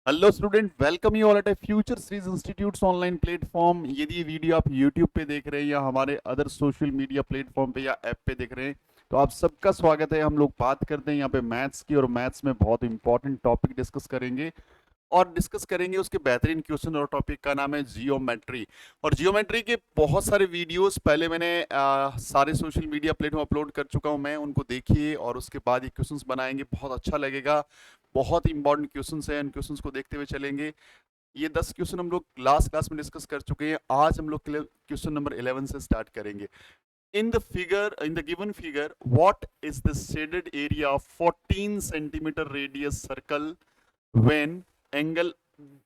Hello student, welcome you all at A future series institutes online platform. यदि ये video आप YouTube पे देख रहे हैं या हमारे अदर सोशल मीडिया प्लेटफॉर्म पे या ऐप पे देख रहे हैं तो आप सबका स्वागत है। हम लोग बात करते हैं यहाँ पे मैथ्स की, और मैथ्स में बहुत इंपॉर्टेंट टॉपिक डिस्कस करेंगे और डिस्कस करेंगे उसके बेहतरीन क्वेश्चन। और टॉपिक का नाम है जियोमेट्री। और जियोमेट्री के बहुत सारे वीडियोस पहले मैंने सारे सोशल मीडिया प्लेटफॉर्म अपलोड कर चुका हूं। मैं उनको देखिए और उसके बाद ये क्वेश्चंस बनाएंगे, बहुत अच्छा लगेगा। बहुत इंपॉर्टेंट क्वेश्चंस हैं, इन क्वेश्चंस को देखते हुए चलेंगे। ये 10 क्वेश्चन हम लोग लास्ट क्लास में डिस्कस कर चुके हैं। आज हम लोग क्वेश्चन नंबर 11 से स्टार्ट करेंगे। In the given figure, what is the shaded area of 14 centimeter radius circle when angle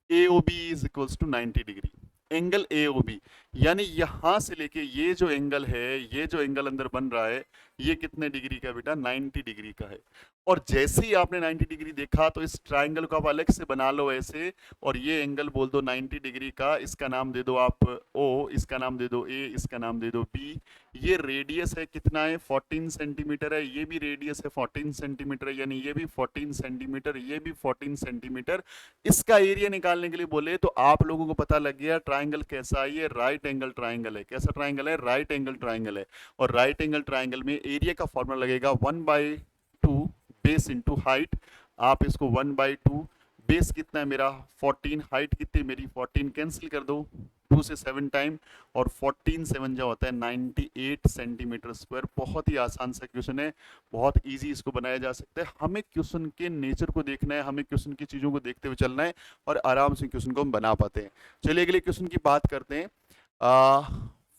AOB is equals to 90 degree? Angle AOB यानी यहां से लेके ये जो एंगल है, ये जो एंगल अंदर बन रहा है, ये कितने डिग्री का बेटा? 90 डिग्री का है। और जैसे ही आपने 90 डिग्री देखा तो इस ट्राइंगल को आप अलग से बना लो ऐसे, और ये एंगल बोल दो 90 डिग्री का। इसका नाम दे दो आप O, इसका नाम दे दो A, इसका नाम दे दो B। ये रेडियस है, कितना है? 14 सेंटीमीटर है। ये भी रेडियस है 14 सेंटीमीटर है, यानी ये भी 14 सेंटीमीटर, ये भी 14 सेंटीमीटर। इसका एरिया निकालने के लिए बोले तो आप लोगों को पता लग गया ट्राइंगल कैसा है। ये राइट एंगल ट्राइंगल है। कैसा ट्राइंगल है? राइट एंगल ट्राइंगल है। और राइट एंगल ट्राइंगल में एरिया का फॉर्मूला लगेगा 1/2 बेस इंटू हाइट। आप इसको 1/2, बेस कितना है मेरा? 14, हाइट कितनी मेरी? 14, कैंसिल कर दो 2 से 7 टाइम, और 14 7 जो होता है 98 सेंटीमीटर स्क्वायर। बहुत ही आसान सा क्वेश्चन है, बहुत इजी इसको बनाया जा सकता है। हमें क्वेश्चन के नेचर को देखना है, हमें क्वेश्चन की चीज़ों को देखते हुए चलना है, और आराम से क्वेश्चन को हम बना पाते हैं। चलिए अगले क्वेश्चन की बात करते हैं।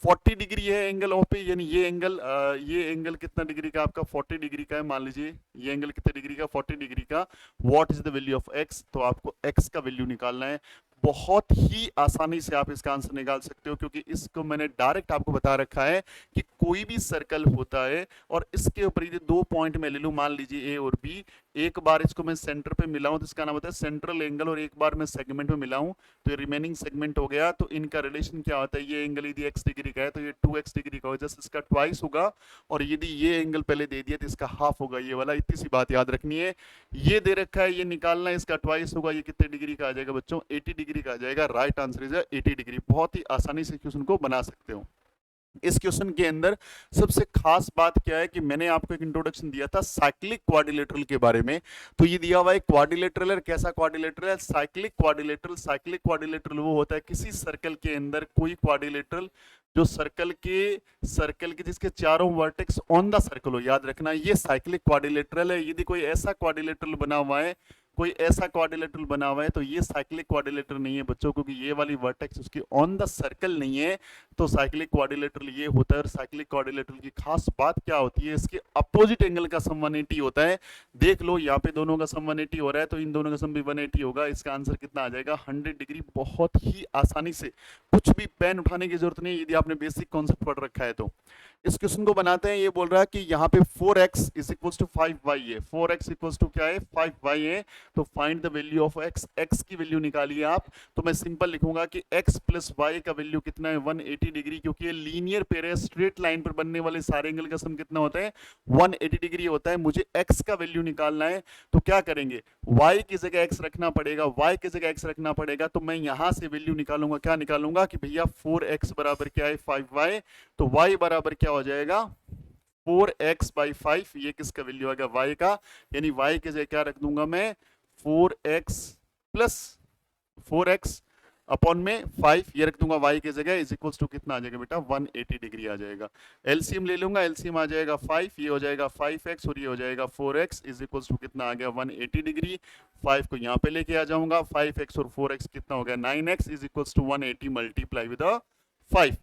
40 डिग्री है एंगल ओ पे, यानी ये एंगल कितना डिग्री का? आपका 40 डिग्री का है। मान लीजिए ये एंगल कितने डिग्री का? 40 डिग्री का। What is the value of x? तो आपको एक्स का वैल्यू निकालना है। बहुत ही आसानी से आप इसका आंसर निकाल सकते हो, क्योंकि इसको मैंने डायरेक्ट आपको बता रखा है कि कोई भी सर्कल होता है और इसके ऊपर ये 2 पॉइंट में ले लूं, मान लीजिए ए और बी। एक बार इसको मैं सेंटर पे मिलाऊं तो इसका नाम होता है सेंट्रल एंगल, और एक बार मैं सेगमेंट में मिलाऊं तो ये रिमेनिंग सेगमेंट हो गया। तो इनका रिलेशन क्या होता है? ये एंगल यदि एक्स डिग्री का है तो ये 2x डिग्री का हो, जस्ट इसका ट्वाइस होगा। और यदि ये एंगल पहले दे दिया तो इसका हाफ होगा, ये वाला। इतनी सी बात याद रखनी है। ये दे रखा है, ये निकालना है, इसका ट्वाइस होगा। ये कितने डिग्री का आ जाएगा बच्चों? 80 डिग्री का आ जाएगा। Right answer is 80 degree. बहुत ही आसानी से क्वेश्चन को बना सकते हो। इस क्वेश्चन के अंदर सबसे खास बात क्या है कि मैंने आपको एक इंट्रोडक्शन दिया था साइक्लिक क्वाड्रिलेटरल के बारे में। तो ये दिया हुआ है क्वाड्रिलेटरल है। कैसा क्वाड्रिलेटरल है? Cyclic quadrilateral. साइक्लिक क्वाड्रिलेटरल वो होता है किसी सर्कल के अंदर कोई क्वाड्रिलेटरल जो सर्कल के जिसके चारों वर्टेक्स ऑन द सर्कल हो। याद रखना, ये साइक्लिक क्वाड्रिलेटरल है। यदि कोई ऐसा क्वाड्रिलेटरल बना हुआ है, कोई ऐसा क्वाड्रिलेटरल बना हुआ है, तो ये साइक्लिक क्वाड्रिलेटरल नहीं है बच्चों, क्योंकि ये वाली वर्टेक्स उसकी ऑन द सर्कल नहीं है। तो साइक्लिक क्वाड्रिलेटरल ये होता है। और साइक्लिक क्वाड्रिलेटरल की खास बात क्या होती है? इसके अपोजिट एंगल का सम 180 होता है। देख लो यहाँ पे दोनों का सम 180 हो रहा है, तो इन दोनों का सम भी 180 होगा। इसका आंसर कितना आ जाएगा? 100 डिग्री। बहुत ही आसानी से, कुछ भी पेन उठाने की जरूरत नहीं है यदि आपने बेसिक कॉन्सेप्ट पढ़ रखा है तो। इस क्वेश्चन को बनाते हैं। ये बोल रहा है कि यहाँ पे 4x is equal to 5y है। 4x इक्वल टू क्या है? 5y है। तो find the value of x। x की वैल्यू निकालिए आप। तो मैं सिंपल लिखूंगा कि x प्लस y का वैल्यू कितना है? 180 डिग्री, क्योंकि ये लीनियर पेयर है। स्ट्रेट लाइन पर बनने वाले सारे एंगल का सम कितना होता है? 180 डिग्री होता है। मुझे x का वैल्यू निकालना है, तो क्या करेंगे? y की जगह x रखना पड़ेगा। y की जगह x रखना पड़ेगा, तो मैं यहां से वैल्यू निकालूंगा। क्या निकालूंगा कि भैया 4x बराबर क्या है? 5y। तो y बराबर क्या हो जाएगा? 4x/5। ये किसका वैल्यू आ गया? y का। यानी y की जगह क्या रख दूंगा मैं? 4x प्लस 4x अपॉन में 5 ये रख दूंगा y की जगह, इज इक्वल्स टू कितना आ जाएगा बेटा? 180 डिग्री आ जाएगा। एलसीएम ले लूंगा, एलसीएम आ जाएगा 5, ये हो जाएगा 5x और ये हो जाएगा 4x, इज इक्वल्स टू कितना आ गया? 180 डिग्री। 5 को यहाँ पे लेके आ जाऊंगा। 5x और 4x कितना हो गया? 9x, is equals to 180 multiply with 5।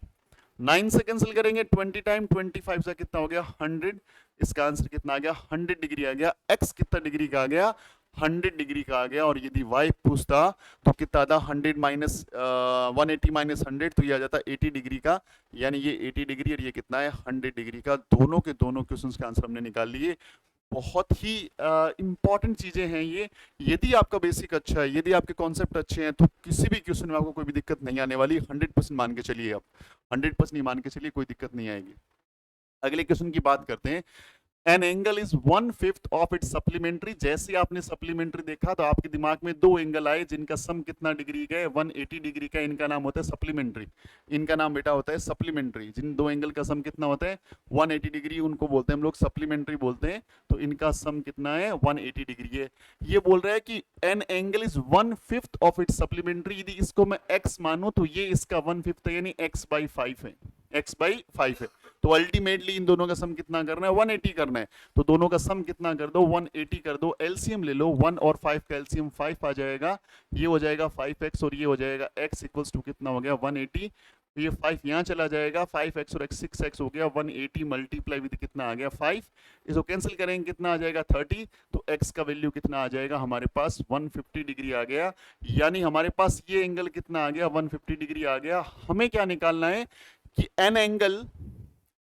9 से कैंसिल करेंगे 20 टाइम, 25 से कितना हो गया? 100। इसका आंसर कितना आ गया? 100 डिग्री आ गया। x कितना डिग्री का आ गया? 100 डिग्री का आ गया। और यदि y पूछता तो कितना था? 100 माइनस 180 माइनस 100, तो ये आ जाता 80 डिग्री का। यानी ये 80 डिग्री और ये कितना है? 100 डिग्री का। दोनों के दोनों क्वेश्चंस का आंसर हमने निकाल लिए। बहुत ही इंपॉर्टेंट चीजें हैं ये। यदि आपका बेसिक अच्छा है, यदि आपके कॉन्सेप्ट अच्छे हैं, तो किसी भी क्वेश्चन में आपको कोई भी दिक्कत नहीं आने वाली। 100% मान के चलिए आप। 100% नहीं मान के चलिए, कोई दिक्कत नहीं आएगी। अगले क्वेश्चन की बात करते हैं। An angle is 1/5 of its supplementary. जैसे आपने सप्लीमेंट्री देखा तो आपके दिमाग में दो एंगल आए जिनका सम कितना डिग्री का है, 180 डिग्री का। इनका नाम होता है सप्लीमेंट्री, इनका नाम बेटा होता है सप्लीमेंट्री। जिन दो एंगल का सम कितना होता है 180 डिग्री, उनको बोलते हैं हम लोग सप्लीमेंट्री बोलते हैं। तो इनका सम कितना है 180 डिग्री है। ये बोल रहा है कि an angle is 1/5 of its supplementary. यदि इसको मैं x मानूं तो ये इसका 1/5 है, यानी x/5 है, x/5 है। तो अल्टीमेटली इन दोनों का सम कितना करना है 180 करना है। तो दोनों का सम कितना कर दो 180 कर दो, एलसीएम ले लो, 1 और 5 का एलसीएम 5 आ जाएगा। ये हो जाएगा 5x और ये हो जाएगा x इक्वल्स टू कितना हो गया 180। तो ये 5 यहाँ चला जाएगा, 5x और x 6x हो गया, 180 मल्टीप्लाई विद कितना आ गया 5। इसको कैंसिल करेंगे कितना आ जाएगा 30। तो x का वैल्यू कितना आ जाएगा हमारे पास 150 डिग्री आ गया। यानी हमारे पास ये एंगल कितना आ गया 150 डिग्री आ गया। हमें क्या निकालना है कि an angle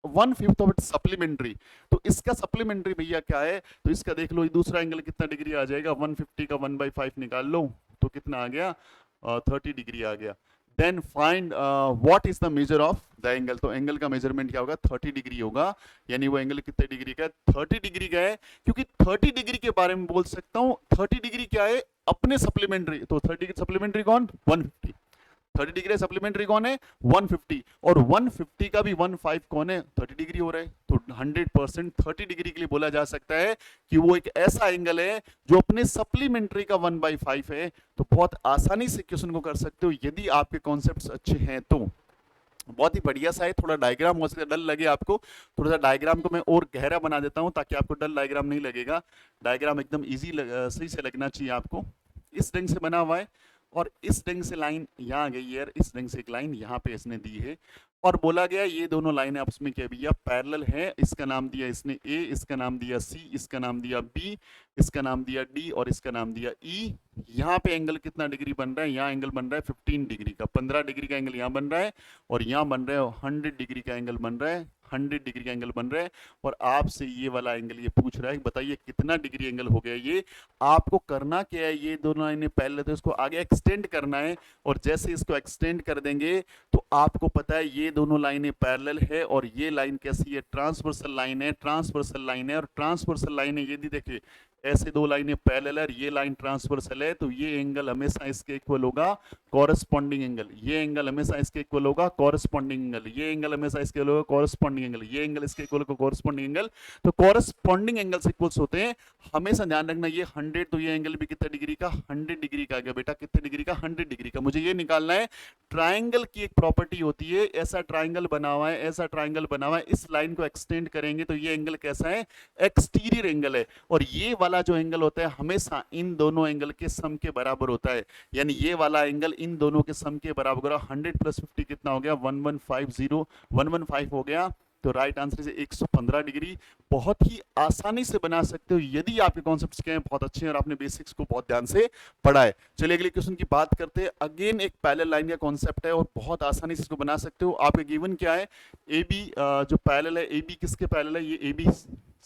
1/5 of its supplementary. तो इसका सप्लीमेंट्री भैया क्या है, तो इसका देख लो दूसरा एंगल कितना डिग्री आ जाएगा 150 का 1/5 निकाल लो तो कितना आ गया 30 डिग्री आ गया। Then find what is the measure of the angle. तो एंगल का मेजरमेंट क्या होगा 30 डिग्री होगा। यानी वो एंगल कितने डिग्री का है 30 डिग्री का है। क्योंकि 30 डिग्री के बारे में बोल सकता हूं, 30 डिग्री क्या है अपने सप्लीमेंट्री। तो 30 सप्लीमेंट्री कौन 150, 30 डिग्री सप्लीमेंट्री कौन है 150, और 150 का भी 1/5 कौन है 30 डिग्री हो रहा है। तो 100% 30 डिग्री के लिए बोला जा सकता है कि वो एक ऐसा एंगल है जो अपने सप्लीमेंट्री का 1/5 है। तो बहुत आसानी से क्वेश्चन को कर सकते हो यदि आपके कॉन्सेप्ट्स अच्छे हैं तो। बहुत ही बढ़िया सा है। थोड़ा डायग्राम हो सकता है डल लगे आपको, थोड़ा सा डायग्राम को मैं और गहरा बना देता हूं ताकि आपको डल डायग्राम नहीं लगेगा। डायग्राम एकदम इजी सही से लगना चाहिए आपको। इस ढंग से बना हुआ है और इस ढंग से लाइन यहाँ आ गई है, इस ढंग से एक लाइन यहाँ पे इसने दी है और बोला गया ये दोनों लाइनें आपस में क्या भैया पैरेलल है। इसका नाम दिया इसने ए, इसका नाम दिया सी, इसका नाम दिया बी, इसका नाम दिया डी और इसका नाम दिया ई। यहाँ पे एंगल कितना डिग्री बन रहा है, यहाँ एंगल बन रहा है 15 डिग्री का, 15 डिग्री का एंगल यहाँ बन रहा है और यहाँ बन रहा है 100 डिग्री का एंगल बन रहा है, 100 डिग्री का एंगल बन रहा है। और आपसे ये वाला एंगल ये पूछ रहा है बताइए कितना डिग्री एंगल हो गया ये। आपको करना क्या है, ये दोनों लाइनें पहले तो इसको आगे एक्सटेंड करना है और जैसे इसको एक्सटेंड कर देंगे तो आपको पता है ये दोनों लाइनें पैरेलल है और ये लाइन कैसी है ट्रांसवर्सल लाइन है, ट्रांसवर्सल लाइन है। और ट्रांसवर्सल लाइन है यदि देखिए ऐसे दो लाइनें पैरेलल है, ये लाइन ट्रांसवर्सल है तो ये एंगल हमेशा इसके इक्वल होगा कॉरेस्पॉन्डिंग एंगल, ये एंगल हमेशा इसके इक्वल होगा कॉरेस्पॉन्डिंग एंगल, ये एंगल हमेशा इसके इक्वल होगा कॉरेस्पॉन्डिंग एंगल, ये एंगल इसके इक्वल होगा कॉरेस्पॉन्डिंग एंगल। तो कॉरेस्पॉन्डिंग एंगल्स इक्वल्स होते हैं। हमेशा ध्यान रखना ये 100 तो ये एंगल भी कितने डिग्री का 100 डिग्री का आ गया बेटा, कितने डिग्री का 100 डिग्री का। मुझे ये निकालना है ट्राइंगल की एक प्रॉपर्टी होती है, ऐसा ट्राइंगल बना हुआ है, ऐसा ट्राइंगल बना हुआ है, इस लाइन को एक्सटेंड करेंगे तो ये एंगल कैसा है एक्सटीरियर एंगल है। और ये वाला जो एंगल होता है हमेशा इन दोनों एंगल के सम के बराबर होता है। यानी ये वाला एंगल इन दोनों के सम के बराबर होगा। 100 + 50 कितना हो गया 1150 हो गया। तो राइट आंसर इज 115 डिग्री। बहुत ही आसानी से बना सकते हो यदि आपके कॉन्सेप्ट्स के हैं बहुत अच्छे हैं और आपने बेसिक्स को बहुत ध्यान से पढ़ा है। चलिए अगले क्वेश्चन की बात करते हैं। अगेन एक पैरेलल लाइन का कॉन्सेप्ट है और बहुत आसानी से इसको बना सकते हो। आपके गिवन क्या है ए बी, जो पैरेलल है ए बी किसके पैरेलल है, ये ए बी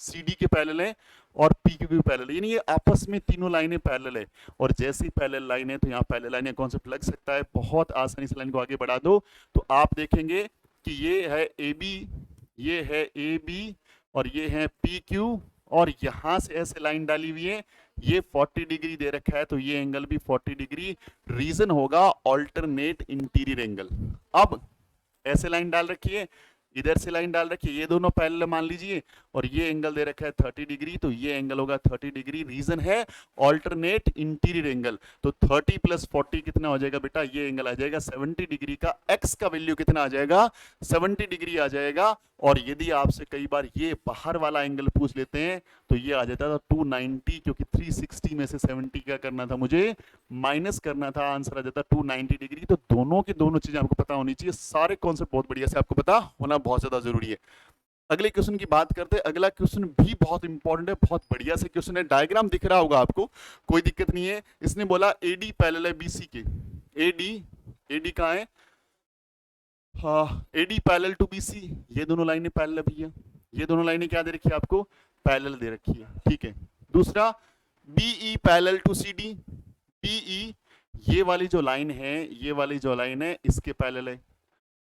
सी डी के पैरेलल है और पी क्यू के पैरेलल है, यानी ये आपस में तीनों लाइनें पैरेलल है। और जैसी पैरेलल लाइन है तो यहाँ पैरेलल लाइन का कॉन्सेप्ट लग सकता है। बहुत आसानी से लाइन को आगे बढ़ा दो तो आप देखेंगे कि ये है ए बी, ये है ए बी और ये है पी क्यू और यहां से ऐसे लाइन डाली हुई है, ये 40 डिग्री दे रखा है तो ये एंगल भी 40 डिग्री। रीजन होगा ऑल्टरनेट इंटीरियर एंगल। अब ऐसे लाइन डाल रखी है, इधर से लाइन डाल रखी है, ये दोनों पैरेलल मान लीजिए और ये एंगल दे रखा है 30 डिग्री तो ये एंगल होगा 30 डिग्री। रीजन है ऑल्टरनेट इंटीरियर एंगल। तो 30 + 40 कितना हो जाएगा बेटा, ये एंगल आ जाएगा 70 डिग्री का। एक्स का वैल्यू कितना आ जाएगा 70 डिग्री आ जाएगा। और यदि आपसे कई बार ये बाहर वाला एंगल पूछ लेते हैं तो ये आ जाता था 290, क्योंकि 360 में से 70 क्या करना था मुझे माइनस करना था, आंसर आ जाता 290 डिग्री। तो दोनों की दोनों चीजें आपको पता होनी चाहिए, सारे कॉन्सेप्ट बहुत बढ़िया से आपको पता होना बहुत ज्यादा जरूरी है। अगले क्वेश्चन की बात करते हैं। अगला क्वेश्चन भी बहुत इंपॉर्टेंट है, बहुत बढ़िया से क्वेश्चन है। डायग्राम दिख रहा होगा आपको, कोई दिक्कत नहीं है। इसने बोला एडी पैरेलल है बीसी के, एडी, एडी कहाँ है, हाँ एडी पैरेलल टू बीसी, ये दोनों लाइनें पैरेलल भैया, ये दोनों लाइनें क्या दे रखी है आपको पैरेलल दे रखी है, ठीक है। दूसरा BE parallel to CD, BE ये वाली जो लाइन है, ये वाली जो लाइन है इसके पैरेलल है।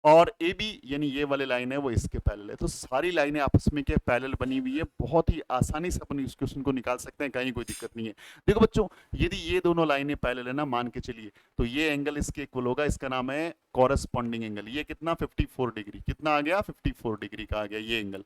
और ए बी यानी ये वाली लाइन है वो इसके पैरेलल है। तो सारी लाइनें आपस में के पैरेलल बनी हुई है, बहुत ही आसानी से अपन इस क्वेश्चन को निकाल सकते हैं, कहीं कोई दिक्कत नहीं है। देखो बच्चों, यदि ये दोनों लाइनें पैरेलल है ना, मान के चलिए, तो ये एंगल इसके इक्वल होगा, इसका नाम है कॉरस्पॉन्डिंग एंगल। ये कितना 54 डिग्री, कितना आ गया 54 डिग्री का आ गया ये एंगल।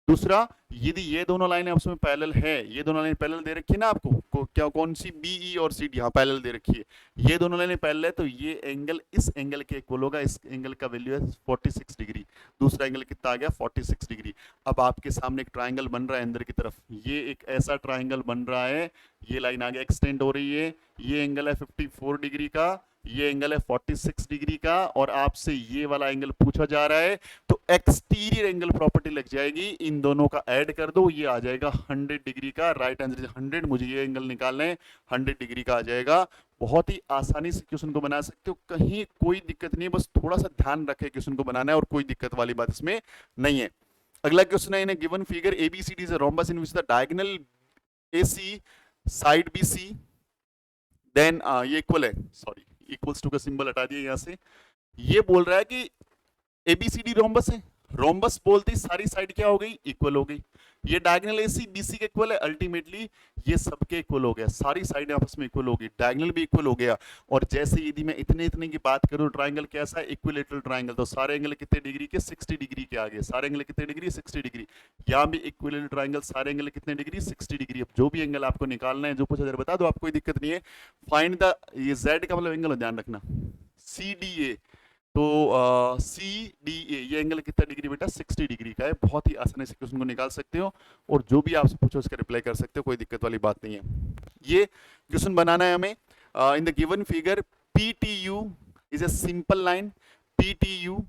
दूसरा, यदि ये दोनों लाइनें आपस में पैरेलल है, ये दोनों लाइन पैरेलल दे रखी है ना आपको, क्या कौन सी, बी ई और सी डी, हाँ पैरेलल दे रखी है, ये दोनों लाइनें पैरेलल है, तो ये एंगल इस एंगल के इक्वल होगा। इस एंगल का वैल्यू है 46 डिग्री, दूसरा एंगल कितना आ गया 46 डिग्री। अब आपके सामने एक ट्राइंगल बन रहा है अंदर की तरफ, ये एक ऐसा ट्राइंगल बन रहा है, ये लाइन आगे एक्सटेंड हो रही है, ये एंगल है 54 डिग्री का, ये एंगल है 46 डिग्री का, और आपसे ये वाला एंगल पूछा जा रहा है, तो एक्सटीरियर एंगल प्रॉपर्टी लग जाएगी, इन दोनों का ऐड कर दो, ये आ जाएगा 100 डिग्री का। राइट आंसर 100, मुझे ये एंगल निकालना है, 100 डिग्री का आ जाएगा। बहुत ही आसानी से क्वेश्चन को बना सकते हो, कहीं कोई दिक्कत नहीं है, बस थोड़ा सा ध्यान रखे क्वेश्चन को बनाना है, और कोई दिक्कत वाली बात इसमें नहीं है। अगला क्वेश्चन है, in given figure ABCD is a rhombus in which the diagonal AC side BC then ये इक्वल है, सॉरी इक्वल्स टू का सिंबल हटा दिया यहां से। ये बोल रहा है कि एबीसीडी रोम्बस है, रोम्बस बोलते ही सारी साइड क्या हो गई, इक्वल हो गई। ये डायगोनल एसी बीसी के इक्वल है, अल्टीमेटली ये सबके इक्वल हो गया, सारी साइड आपस में इक्वल हो गई, डायगोनल भी इक्वल हो गया। और जैसे यदि मैं इतने इतने की बात करूं, ट्राइंगल कैसा है, इक्विलेटरल ट्राइंगल, तो सारे एंगल कितने डिग्री के, 60 डिग्री के आगे, सारे एंगल कितने डिग्री, 60 डिग्री। यहाँ भी इक्विलेटरल ट्राइंगल, सारे एंगल कितने डिग्री, 60 डिग्री। अब जो भी एंगल आपको निकालना है, जो पूछा जाए बता दो, आपको कोई दिक्कत नहीं है। फाइंड द, ये जेड का मतलब एंगल ध्यान रखना, सी डी ए, तो सी डी ए ये एंगल कितना डिग्री बेटा, 60 डिग्री का है। बहुत ही आसानी से क्वेश्चन को निकाल सकते हो, और जो भी आपसे पूछो उसका रिप्लाई कर सकते हो, कोई दिक्कत वाली बात नहीं है। ये क्वेश्चन बनाना है हमें। In the given figure P T U is a simple line, P T U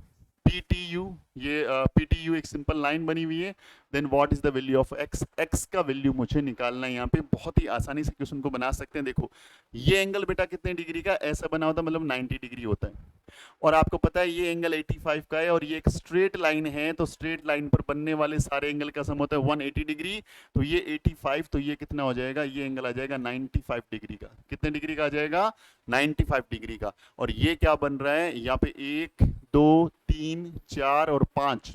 ये पी टी यू एक सिंपल लाइन बनी हुई है। Then what is the value of x, x का वैल्यू मुझे निकालना है यहाँ पे। बहुत ही आसानी से क्वेश्चन को बना सकते हैं। देखो ये एंगल बेटा कितने डिग्री का, ऐसा बना होता मतलब 90 डिग्री होता है, और आपको पता है ये एंगल 85 का है, और ये एक स्ट्रेट लाइन है, तो स्ट्रेट लाइन पर बनने वाले सारे एंगल का सम होता है 180 डिग्री। तो ये 85, तो ये कितना हो जाएगा, ये एंगल आ जाएगा 95 डिग्री का। कितने डिग्री का आ जाएगा, 95 डिग्री का। और ये क्या बन रहा है यहाँ पे, 1 2 3 4 और 5,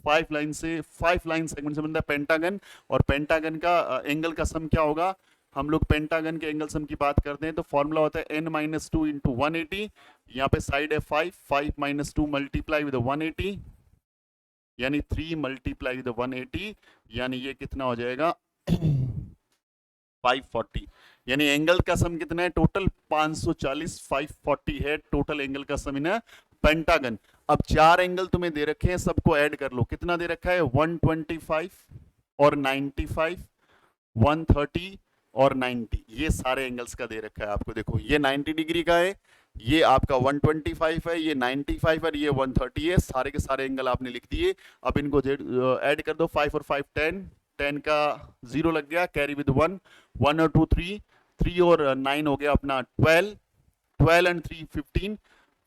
5 लाइन से 5 लाइन सेगमेंट से बनता है पेंटागन, और पेंटागन का एंगल का सम क्या होगा, हम लोग पेंटागन के एंगल सम की बात करते हैं तो फॉर्मूला होता है n-2 इंटू 180, यहाँ पे साइड है 5, 5 - 2 मल्टीप्लाई विद 180, यानी 3 मल्टीप्लाई विद 180, यानी ये कितना हो जाएगा 540। यानी एंगल का सम कितना है टोटल 540, 540 है टोटल एंगल का सम इन पेंटागन। अब चार एंगल तुम्हें दे रखे हैं, सबको ऐड कर लो, कितना दे रखा है 125 और 95, 130 और 90, ये सारे एंगल्स का दे रखा है आपको। देखो ये 90 डिग्री का है, ये आपका 125 है, ये 95 है, ये 130 है, सारे के सारे एंगल आपने लिख दिए। अब इनको ऐड कर दो, 5 और 5 10, 10 का 0 लग गया, कैरी विद 1, 1 और 2 3, 3 और 9 हो गया अपना 12, 12 एंड 3 15,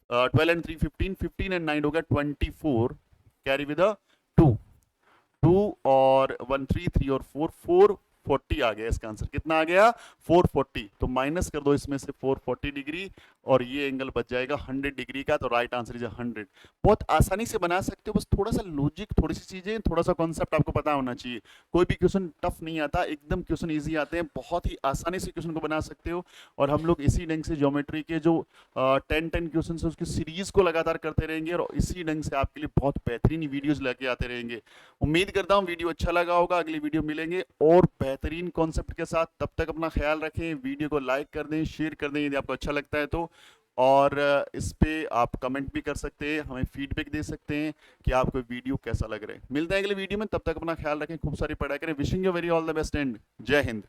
12 एंड 3 15, 15 एंड 9 हो गया 24, कैरी विद 2, 2 और 1 3, 3 और 4, 440 आ गया। इसका आंसर कितना आ गया 440, तो माइनस कर दो इसमें से 440 डिग्री, और ये एंगल बच जाएगा 100 डिग्री का। तो राइट आंसर इज 100। बहुत आसानी से बना सकते हो, बस थोड़ा सा लॉजिक, थोड़ी सी चीजें, थोड़ा सा कॉन्सेप्ट आपको पता होना चाहिए। कोई भी क्वेश्चन टफ नहीं आता, एकदम क्वेश्चन इजी आते हैं, बहुत ही आसानी से क्वेश्चन को बना सकते हो। और हम लोग इसी ढंग से ज्योमेट्री के जो 10 क्वेश्चन है उसकी सीरीज को लगातार करते रहेंगे, और इसी ढंग से आपके लिए बहुत बेहतरीन वीडियोज लेके आते रहेंगे। उम्मीद करता हूँ वीडियो अच्छा लगा होगा, अगली वीडियो मिलेंगे और बेहतरीन कॉन्सेप्ट के साथ। तब तक अपना ख्याल रखें, वीडियो को लाइक कर दें, शेयर कर दें यदि आपको अच्छा लगता है तो, और इस पे आप कमेंट भी कर सकते हैं, हमें फीडबैक दे सकते हैं कि आपको वीडियो कैसा लग रहा है। मिलते हैं अगले वीडियो में, तब तक अपना ख्याल रखें, खूब सारी पढ़ाई करें। Wishing you very all the best and जय हिंद।